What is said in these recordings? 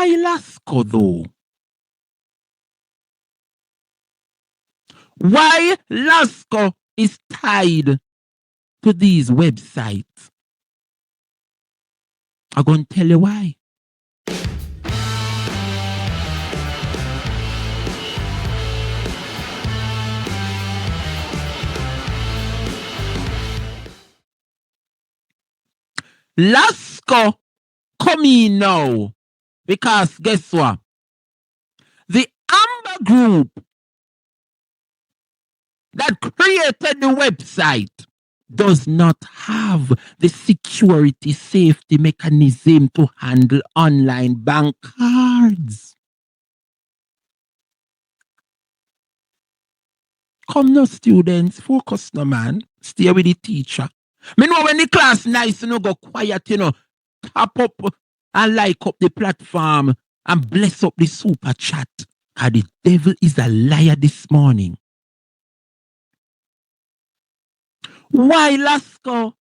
Why Lasco though? Why Lasco is tied to these websites? I'm going to tell you why. Lasco come in now because guess what? The Amber Group that created the website does not have the security safety mechanism to handle online bank cards. Come now, students, focus now, man. Stay with the teacher. Me know when the class nice, go quiet, tap up and like up the platform and bless up the super chat. And the devil is a liar this morning. Why Lasco?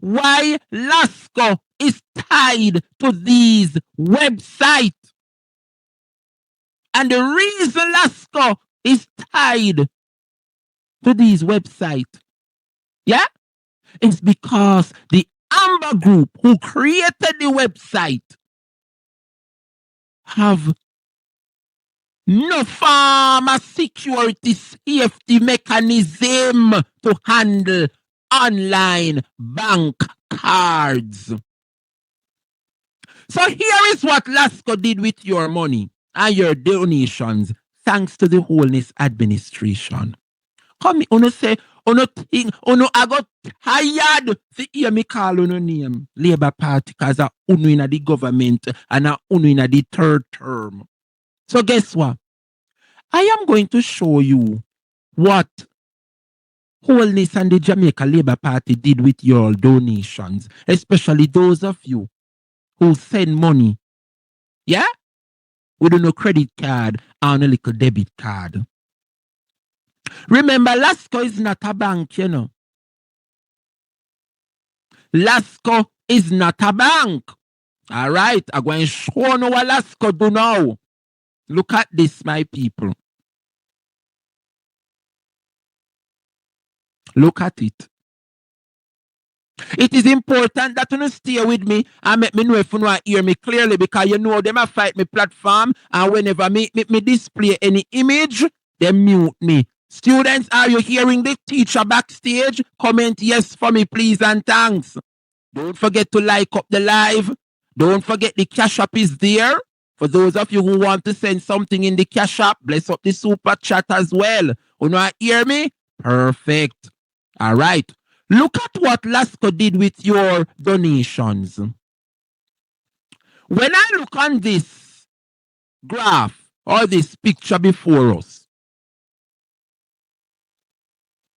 Why Lasco is tied to these websites? And the reason Lasco is tied to these websites, yeah, is because the Amber Group who created the website have no form of security safety mechanism to handle online bank cards. So here is what Lasco did with your money and your donations, thanks to the Wholeness Administration. Come on, say, I got tired to hear me call on your name, Labour Party, because I in the government and I in the third term. So guess what? I am going to show you what Wholeness and the Jamaica Labour Party did with your donations, especially those of you who send money, yeah, with no credit card and a little debit card. Remember, Lasco is not a bank, Lasco is not a bank. All right, I'm going to show you what Lasco do now. Look at this, my people. Look at it. It is important that you stay with me and make me know if you want to hear me clearly, because you know them a fight me platform, and whenever me display any image, they mute me. Students, are you hearing the teacher backstage? Comment yes for me, please, and thanks. Don't forget to like up the live. Don't forget the Cash App is there. For those of you who want to send something in the Cash App, bless up the super chat as well. You know, hear me? Perfect. All right. Look at what Lasco did with your donations. When I look on this graph or this picture before us,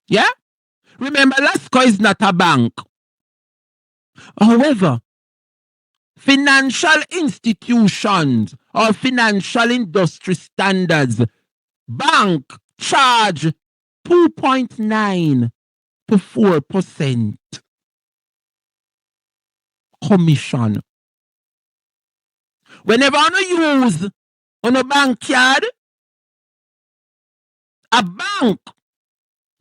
yeah? Remember, Lasco is not a bank. However, financial institutions or financial industry standards, bank charge 2.9 to 4% commission. Whenever you use on a bank card, a bank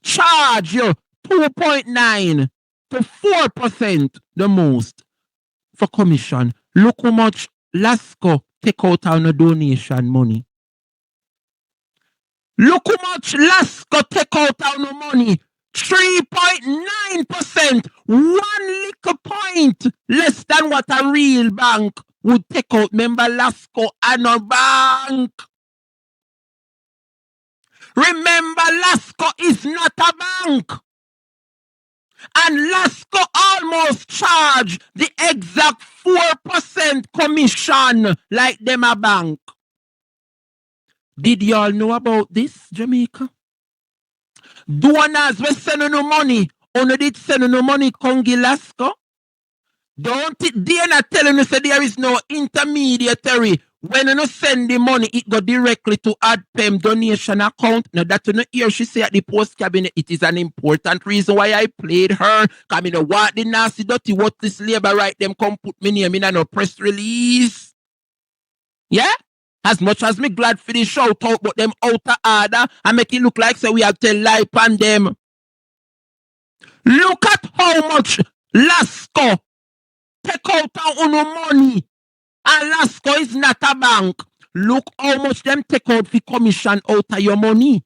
charge you 2.9 to 4% the most for commission. Look how much Lasco take out on a donation money. Look how much Lasco take out on the money. 3.9%. 1 little point less than what a real bank would take out. Remember, Lasco and a bank. Remember, Lasco is not a bank. And Lasco almost charge the exact 4% commission like them a bank. Did y'all know about this, Jamaica? Donors we send no money. Only did send no money Kongi Lasco. Don't it dare not telling you say there is no intermediary. When you send the money, it go directly to AdPem donation account. Now that you know here she say at the post cabinet, it is an important reason why I played her. Cause me know what the nasty dirty what this labor right them come put me name in a no press release. Yeah? As much as me glad for the shout out, but them out of order and make it look like so we have tell lie on them. Look at how much Lasco take out on money. And Lasco is not a bank. Look how much them take out for commission out of your money.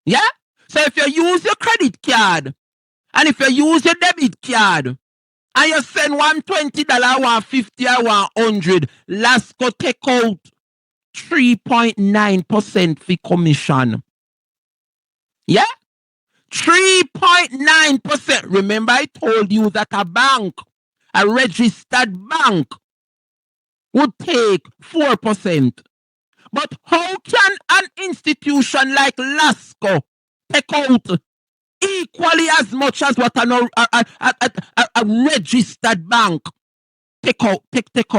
Yeah? So if you use your credit card and if you use your debit card and you send $120, $150, or $100, Lasco take out 3.9% for commission. Yeah? 3.9%. Remember, I told you that a bank, a registered bank, would take 4%. But how can an institution like Lasco take out equally as much as what a registered bank take out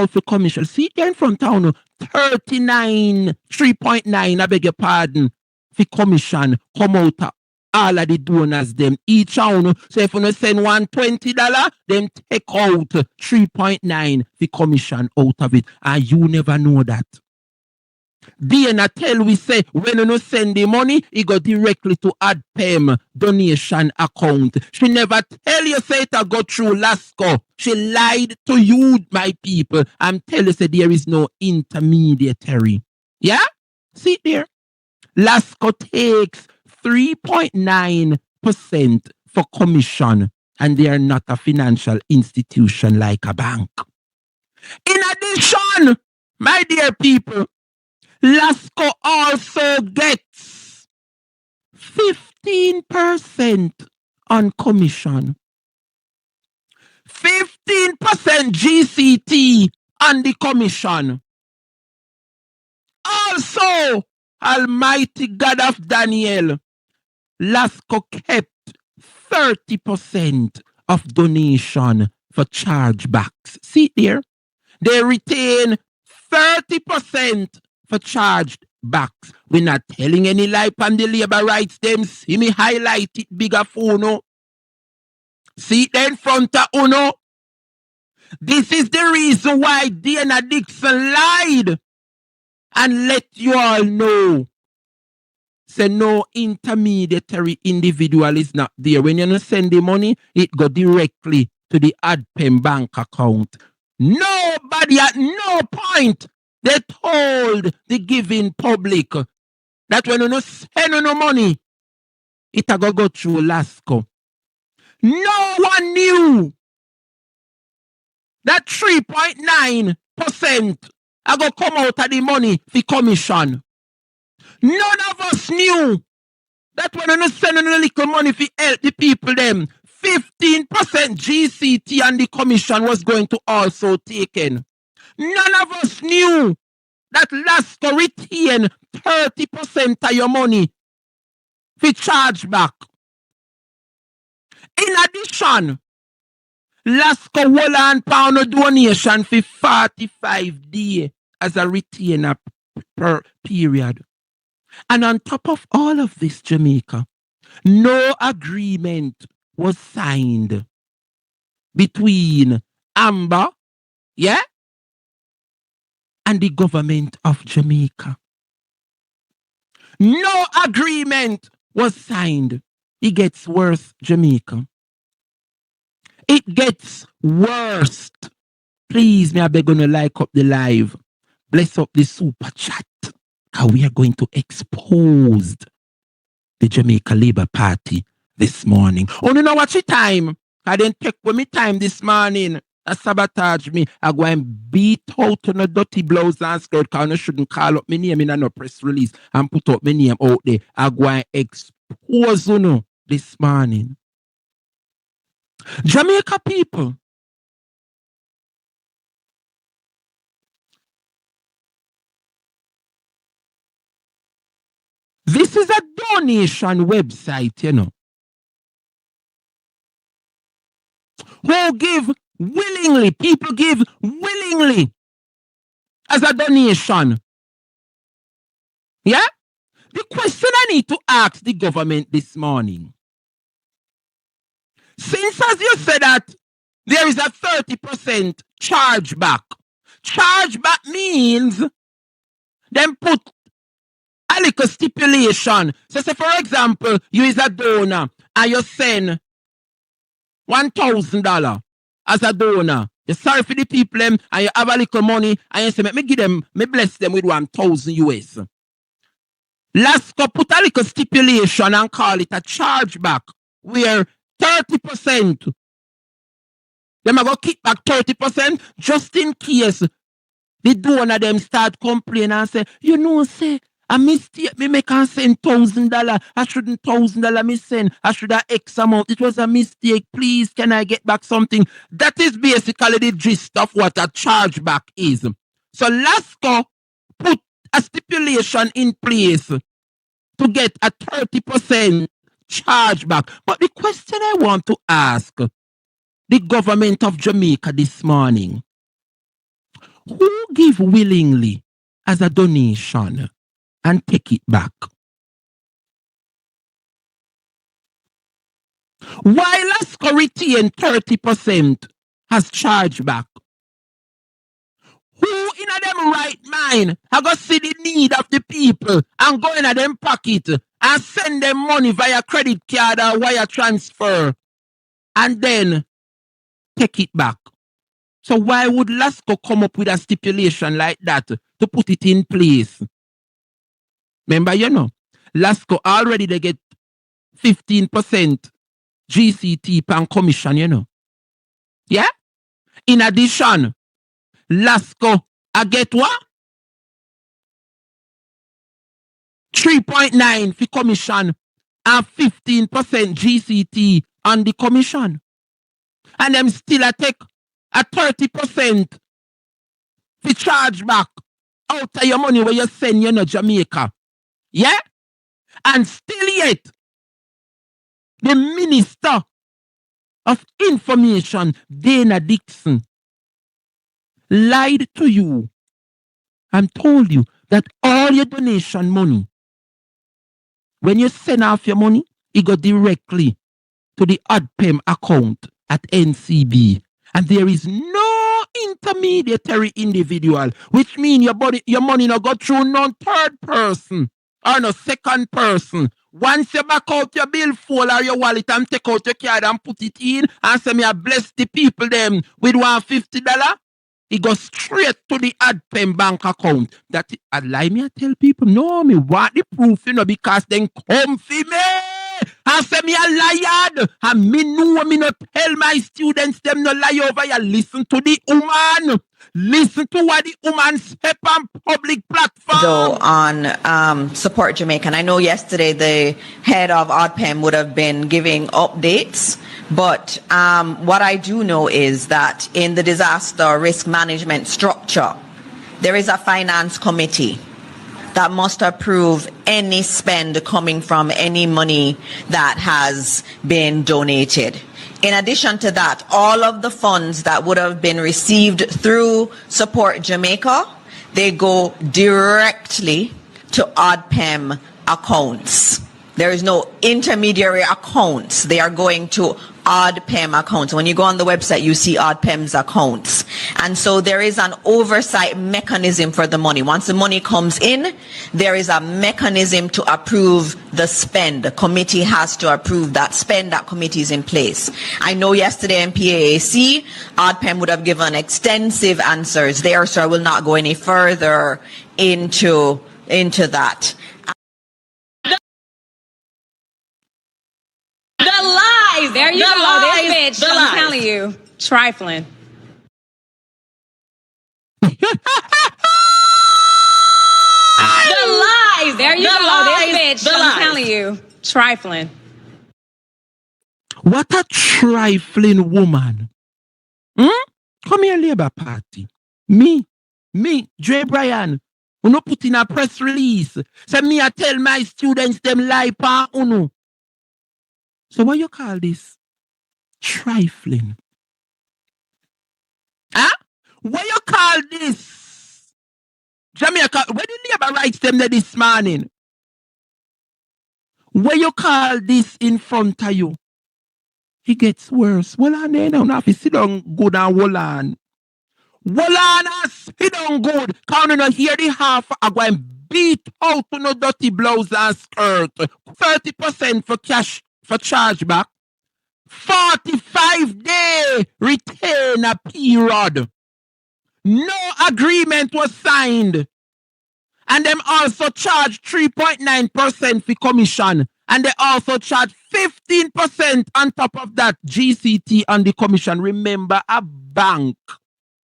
for commission? See here in front town, 3.9, I beg your pardon, for commission come out all of the donors them each own. So if you send $120, them take out 3.9 for commission out of it, and you never know that. Diana tell we say when you send the money, it go directly to AdPem donation account. She never tell you say it go through Lasco. She lied to you, my people, and tell you say there is no intermediary. Yeah? See there? Lasco takes 3.9% for commission, and they are not a financial institution like a bank. In addition, my dear people, Lasco also gets 15% on commission. 15% GCT on the commission. Also, Almighty God of Daniel, Lasco kept 30% of donation for chargebacks. See there? They retain 30% for charged backs. We're not telling any lie on the labor rights them. See me highlight it bigger for Uno. See it in front of Uno. This is the reason why Diana Dixon lied and let you all know. Say no intermediary individual is not there. When you send the money, it go directly to the AdPem bank account. Nobody at no point they told the giving public that when you send no money, it go through Lasco. No one knew that 3.9% go come out of the money for commission. None of us knew that when you send a little money for help the people them, 15% GCT and the commission was going to also taken. None of us knew that Lasco retain 30% of your money for chargeback. In addition, Lasco will and pound a donation for 45 days as a retainer per period. And on top of all of this, Jamaica, no agreement was signed between Amber, yeah, and the government of Jamaica. No agreement was signed. It gets worse, Jamaica. It gets worse. Please, me I beg you to like up the live. Bless up the super chat. Because we are going to expose the Jamaica Labour Party this morning. Oh, you know what's the time? I didn't take with me time this morning. I sabotage me. I go and beat out on a dirty blouse and skirt because I shouldn't call up my name in a press release and put up my name out there. I go and expose you this morning. Jamaica people, this is a donation website, you know, who give willingly, people give willingly as a donation. Yeah? The question I need to ask the government this morning, since as you said that there is a 30% chargeback, Chargeback means them put a little stipulation. So say for example, you is a donor and you send $1,000 as a donor. You're sorry for the people and you have a little money and you say, me give them, me bless them with 1,000 US. Lasco put a little stipulation and call it a chargeback where 30%, them are going to kick back 30% just in case the donor them start complaining and say, you know, say, a mistake, me make and send $1,000. I shouldn't $1,000 me send. I should have X amount. It was a mistake. Please, can I get back something? That is basically the gist of what a chargeback is. So Lasco put a stipulation in place to get a 30% chargeback. But the question I want to ask the government of Jamaica this morning, who give willingly as a donation and take it back? Why Lasco retain 30% as chargeback? Who in a them right mind are going to see the need of the people and go in a them pocket and send them money via credit card or wire transfer and then take it back? So why would Lasco come up with a stipulation like that to put it in place? Remember, you know, Lasco already they get 15% GCT per commission, you know. Yeah? In addition, Lasco, I get what? 3.9 for commission and 15% GCT on the commission. And them still a take a 30% for chargeback out of your money where you send you know Jamaica. Yeah? And still yet, the Minister of Information, Dana Dixon, lied to you and told you that all your donation money, when you send off your money, it go directly to the AdPem account at NCB. And there is no intermediary individual, which means your money not go through no third person or no second person. Once you back out your billfold or your wallet and take out your card and put it in and say me I bless the people them with $150, it goes straight to the AdPem bank account. That I lie me I tell people, no, me want the proof, you know, because then come for me. I say me a liar. And me know me not tell my students them no lie over here. Listen to the woman. Listen to what the woman said on public platform. So on Support Jamaica, and I know yesterday the head of AdPem would have been giving updates, but what I do know is that in the disaster risk management structure, there is a finance committee that must approve any spend coming from any money that has been donated. In addition to that, all of the funds that would have been received through Support Jamaica, they go directly to AdPem accounts. There is no intermediary accounts. They are going to AdPem accounts. When you go on the website, you see AdPem's accounts. And so there is an oversight mechanism for the money. Once the money comes in, there is a mechanism to approve the spend. The committee has to approve that spend. That committee is in place. I know yesterday in PAAC, AdPem would have given extensive answers there, so I will not go any further into that. There you go. This bitch, I'm telling you, trifling. The lies. There you go. This bitch, I'm telling you, trifling. What a trifling woman. Come here, Labour Party. Me, Dre Bryan, uno put in a press release. Say me I tell my students them lie pa uno. So what you call this? Trifling. Huh? What you call this? Jamaica, where the Labour writes them there this morning? What you call this in front of you? It gets worse. Well, and then now if you sit down good and hold on. Wolanas, he don't good. Can't you hear the half? I go and beat out to no dirty blouse and skirt. 30% for cash for chargeback. 45-day retainer period. No agreement was signed. And them also charge 3.9% for commission. And they also charge 15% on top of that GCT on the commission. Remember, a bank,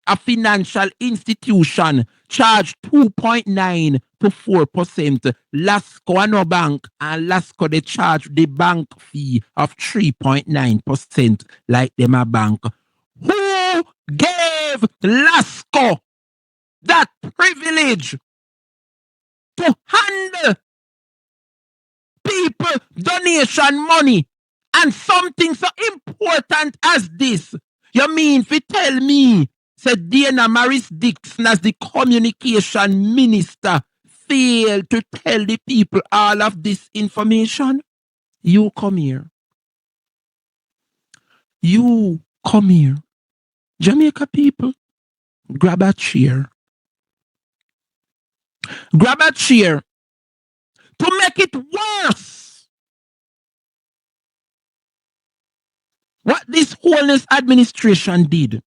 a financial institution, charge 2.9 to 4%. Lasco and no bank, and Lasco they charge the bank fee of 3.9% like them a bank. Who gave Lasco that privilege to handle people donation money and something so important as this? You mean if you tell me, said Dana Maris Dixon as the communication minister failed to tell the people all of this information? You come here. You come here. Jamaica people, grab a chair. Grab a chair to make it worse. What this wholeness administration did,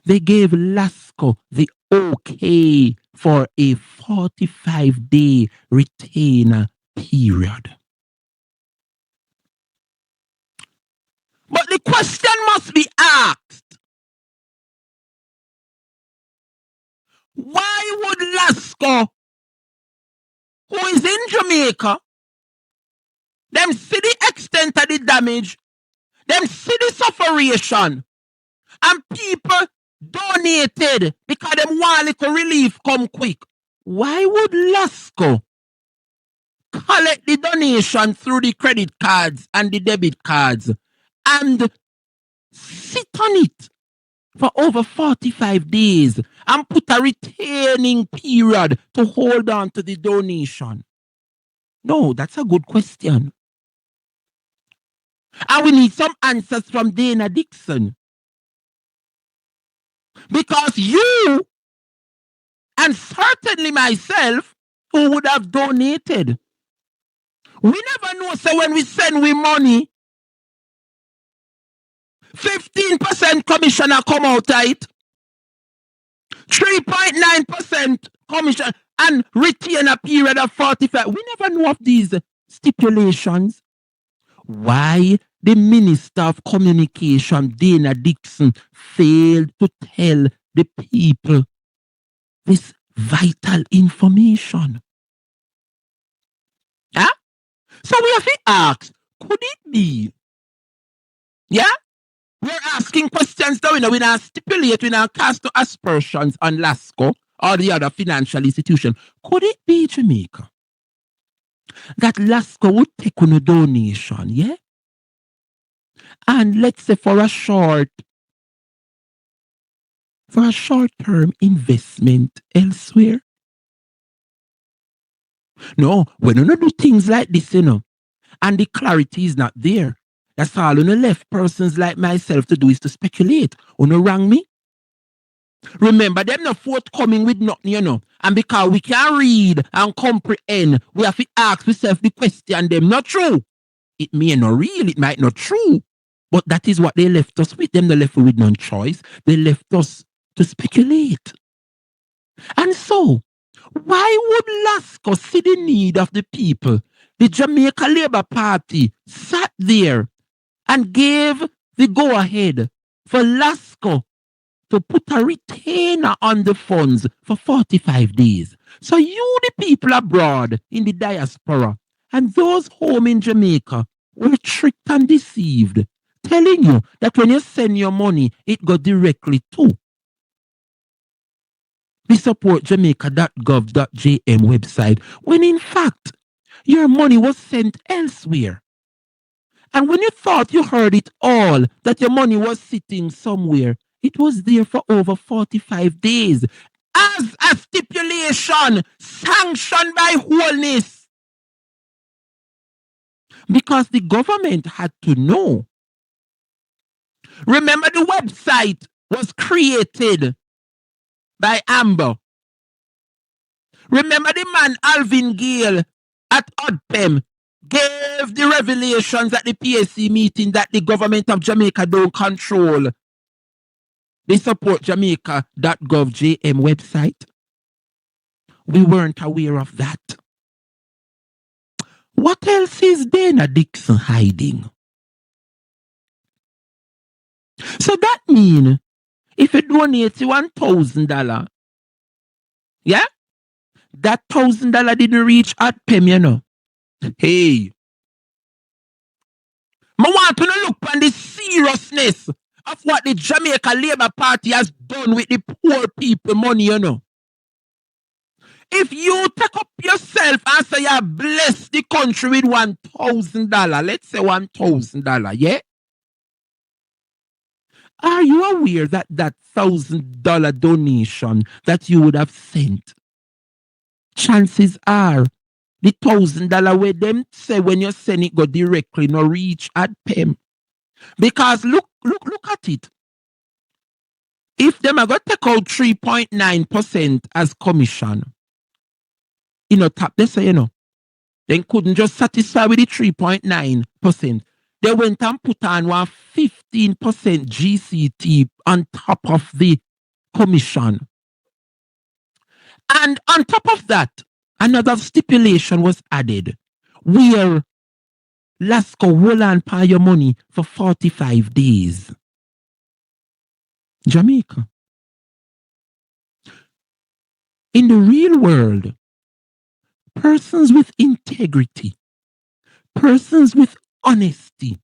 they gave Lasco the okay for a 45-day retainer period. But the question must be asked, why would Lasco, who is in Jamaica, them see the extent of the damage, them see the sufferation, and people donated because them want little relief come quick. Why would Lasco collect the donation through the credit cards and the debit cards and sit on it for over 45 days and put a retaining period to hold on to the donation? No, that's a good question. And we need some answers from Dana Dixon. Because you, and certainly myself, who would have donated, we never know, so when we send we money, 15% commissioner come out tight, 3.9% commission, and retain a period of 45. We never know of these stipulations. Why the Minister of Communication, Dana Dixon, failed to tell the people this vital information? Yeah? So we have to ask, could it be? Yeah? We're asking questions now, we're not stipulate, we're not cast no aspersions on Lasco or the other financial institution. Could it be, Jamaica, that Lasco would take on a donation, yeah? And let's say for a short-term investment elsewhere? No, we don't do things like this, and the clarity is not there. That's all left persons like myself to do is to speculate. Wrong me? Remember, them not forthcoming with nothing, And because we can read and comprehend, we have to ask ourselves the question, them not true. It may not real, it might not true. But that is what they left us with. Them not left with no choice. They left us to speculate. And so, why would Lasco see the need of the people? The Jamaica Labour Party sat there and gave the go-ahead for Lasco to put a retainer on the funds for 45 days. So you, the people abroad in the diaspora, and those home in Jamaica were tricked and deceived, telling you that when you send your money, it go directly to the supportjamaica.gov.jm website, when in fact, your money was sent elsewhere. And when you thought you heard it all, that your money was sitting somewhere, it was there for over 45 days as a stipulation sanctioned by wholeness. Because the government had to know. Remember the website was created by Amber. Remember the man Alvin Gale at ODPEM gave the revelations at the PAC meeting that the government of Jamaica don't control the supportjamaica.gov JM website. We weren't aware of that. What else is Dana Dixon hiding? So that means if you donate $1,000, yeah, that $1,000 didn't reach ODPEM, you know. Hey, I want to look on the seriousness of what the Jamaica Labour Party has done with the poor people money, you know. If you take up yourself and say you bless the country with $1,000, let's say $1,000, yeah? Are you aware that that $1,000 donation that you would have sent, chances are the $1,000 where them say when you send it go directly no reach ODPEM? Because look at it. If them are going to take out 3.9% as commission, tap they say, then couldn't just satisfy with the 3.9%. They went and put on 15% GCT on top of the commission. And on top of that, another stipulation was added where Lasco will and pay your money for 45 days. Jamaica. In the real world, persons with integrity, persons with honesty,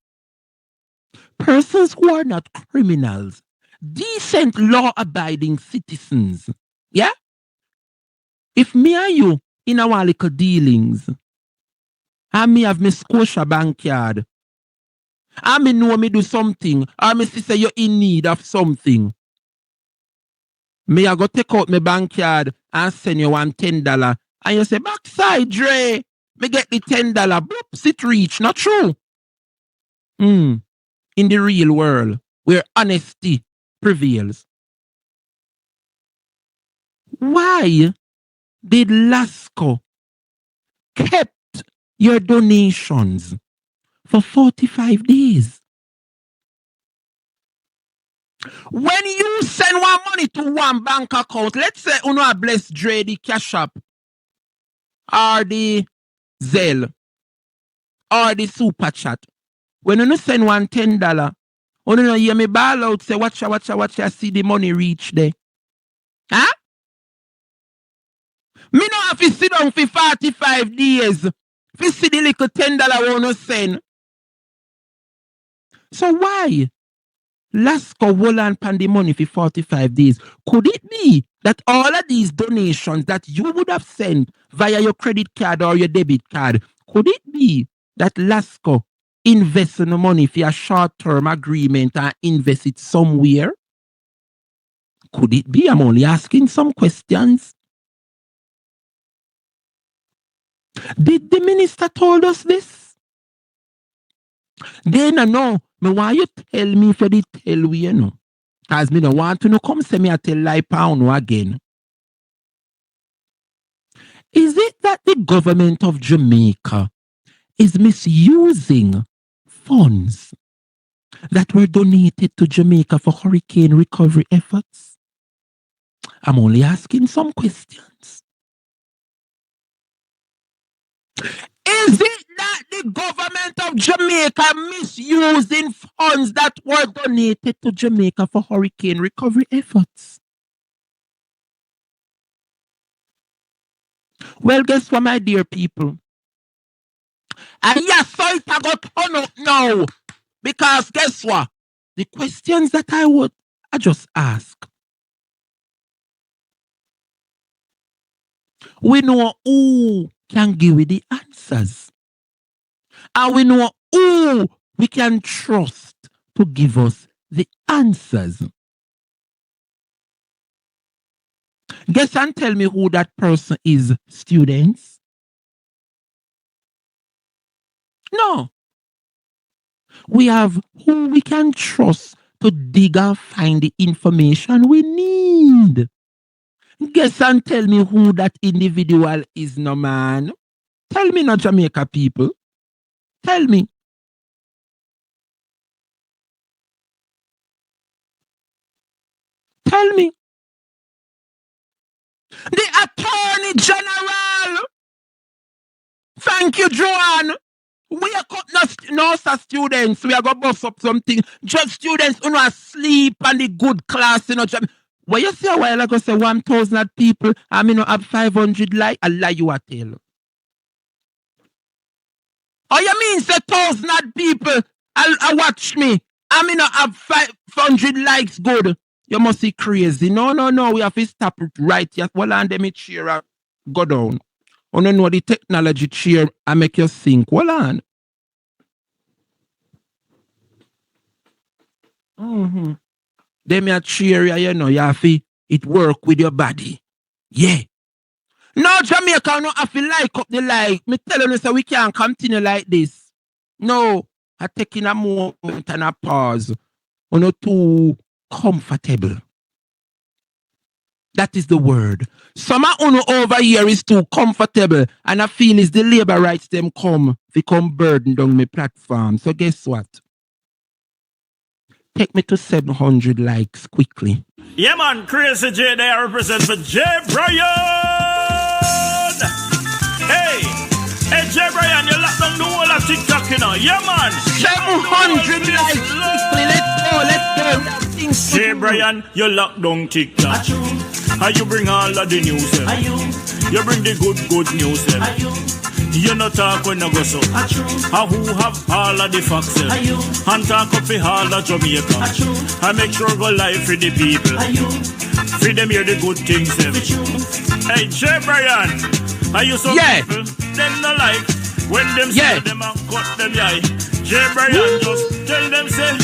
persons who are not criminals, decent law-abiding citizens, yeah? If me and you in our little dealings, and me have my Scotia backyard, and me know me do something, or me see say you're in need of something, me I go take out my backyard and send you $10, and you say, backside, Dre, me get the $10, bloops, it reach, not true. In the real world, where honesty prevails. Why did Lasco kept your donations for 45 days? When you send one money to one bank account, let's say you bless Dre the Cash App, or the Zelle, or the Super Chat. When you send $10, you hear me ball out, say, watch, I see the money reach there. Huh? Me no have to sit down for 45 days to see the little $10 you send. So why Lasco will and pan the money for 45 days? Could it be that all of these donations that you would have sent via your credit card or your debit card, could it be that Lasco invest in the money for a short-term agreement and invest it somewhere? Could it be? I'm only asking some questions. Did the minister told us this? Then no. Me want you tell me for the tell we, Because me no want to come say me a tell lie pound again. Is it that the government of Jamaica is misusing funds that were donated to Jamaica for hurricane recovery efforts? I'm only asking some questions. Is it that the government of Jamaica misusing funds that were donated to Jamaica for hurricane recovery efforts? Well, guess what, my dear people? And yes, so it got turn up now. Because guess what? The questions that I just ask. We know who can give you the answers. And we know who we can trust to give us the answers. Guess and tell me who that person is, students. No. We have who we can trust to dig and find the information we need. Guess and tell me who that individual is, no man. Tell me, no Jamaica people. Tell me. Tell me. The Attorney General. Thank you, Joanne. We are no students. We are going to bust up something. Just students who are asleep and the good class. What you say a while ago, say 1,000 people, I mean, have 500 likes. I lie you a tell. Oh, you mean say 1,000 people I watch me? I mean, have 500 likes good. You must be crazy. No. We have to stop it right here. Well, and them cheer go down. You don't know the technology cheer and make you sink. Well, on. Them a cheer you know, you have to it work with your body. Yeah. No, Jamaica no have to like up the like. Me tell you, so we can't continue like this. No, I taking a moment and a pause. You're not too comfortable. That is the word. Some of over here is too comfortable, and I feel it's the labor rights them become burdened on my platform. So guess what? Take me to 700 likes quickly. Yeah, man, Crazy J there represent for J. Brian. Hey, J. Brian, you locked down the whole of TikTok, you know. Yeah, man. 700 likes quickly. Let's go. J. Brian, you locked down TikTok. How you bring all of the news? You bring the good news. You not talk when I go so. How who have all of the facts? And talk up for all of Jamaica. I make sure go live for the people. For them hear the good things. Hey, J. Brian, are you so people? Them no like when them say them and cut them eye. J. Brian just tell them say.